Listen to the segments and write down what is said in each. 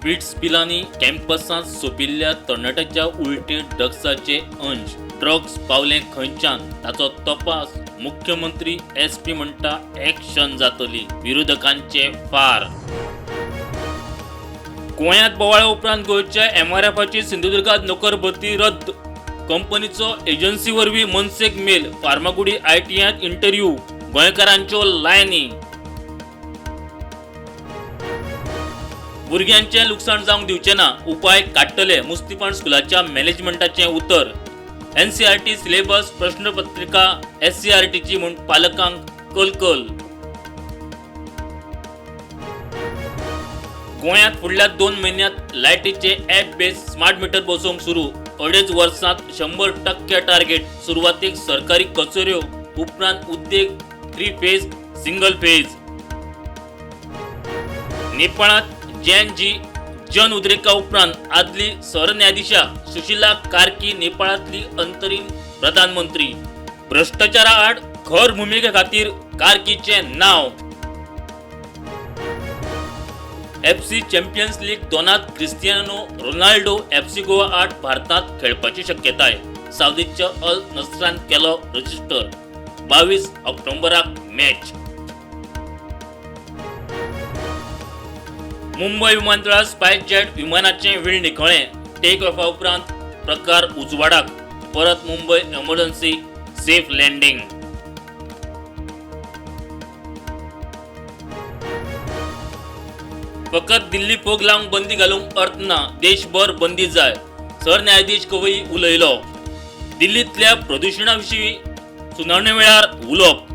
स्पिट्स पिलांनी कॅम्पसांत सोपिल्ल्या तरणाट्याच्या उलटे ड्रग्साचे अंश ड्रग्स पावले खंयच्यान ताचो तपास मुख्यमंत्री SP म्हणटा एक्शन जातली विरोधकांचे फार। गोंयांत बोवाळा उपरांत गोंयच्या MRFची सिंधुदुर्गात नोकर भरती रद्द। कंपनीचो एजन्सी वरवीं मनसेक मेल, फार्मागुडी ITआयत इंटरव्यू, गोंयकारांच्यो लायनी। भुरग्यांचें लुकसाण जावंक दिवचे ना, उपाय काडटले मुस्तीपाण स्कुलाच्या मॅनेजमेंटाचें उतर। NCERT सिलेबस प्रश्नपत्रिका SCERTची म्हूण पालकांक कलकल। गोंयांत फुडल्या 2 म्हयन्यांत लायटीचे ॲप बेस स्मार्ट मीटर बसोवंक सुरू। 2.5 वर्सांत 100% टार्गेट। सुरवातीक सरकारी कचेऱ्यो, उपरांत उद्देग 3 फेज सिंगल फेज। नेपाळांत JNG जन उद्रेका उपरांत आदली सरन्यायाधीशा सुशीला कार्की नेपाळांतली अंतरीम प्रधानमंत्री। भ्रष्टाचारा आड खर भुमिके खातीर कार्कीचे नाव। FC चॅम्पियन्स लीग 2त क्रिस्टियानो रोनाल्डो FC गोवा 8 भारतांत खेळपाची शक्यताय। सावदीच्या अल नस्रान केलो रजिस्टर। 22 ऑक्टोबराक मॅच। मुंबई विमानतळार स्पायस जेट विमानाचे वीळ निखळ्ळे। टेक ऑफा उपरांत प्रकार उजवाडाक, परत मुंबई एमर्जन्सी सेफ लँडिंग। फकत दिल्ली फोग लावंक बंदी घालूंक अर्थ ना, देशभर बंदी जाय, सरन्यायाधीश कवई उलयलो। दिल्लींतल्या प्रदुशणा विशीं सुनावणे वेळार उलोवप।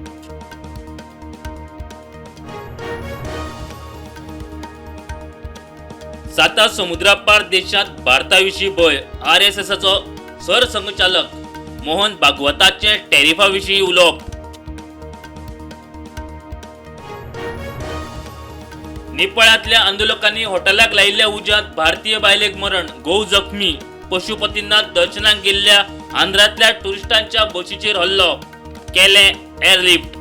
साता समुद्रापार देशांत भारताविशीं भय, RSSचो सरसंघचालक मोहन भागवताचे टॅरिफा विशीं उलोवप। नेपाळांतल्या आंदोलकांनी हॉटेलाक लायिल्ल्या उज्यांत भारतीय बायलेक मरण, घोव जखमी। पशुपतीनाथ दर्शनाक गेल्ल्या आंध्रांतल्या टुरिस्टांच्या बशीचेर हल्लो, केलें एअरलिफ्ट।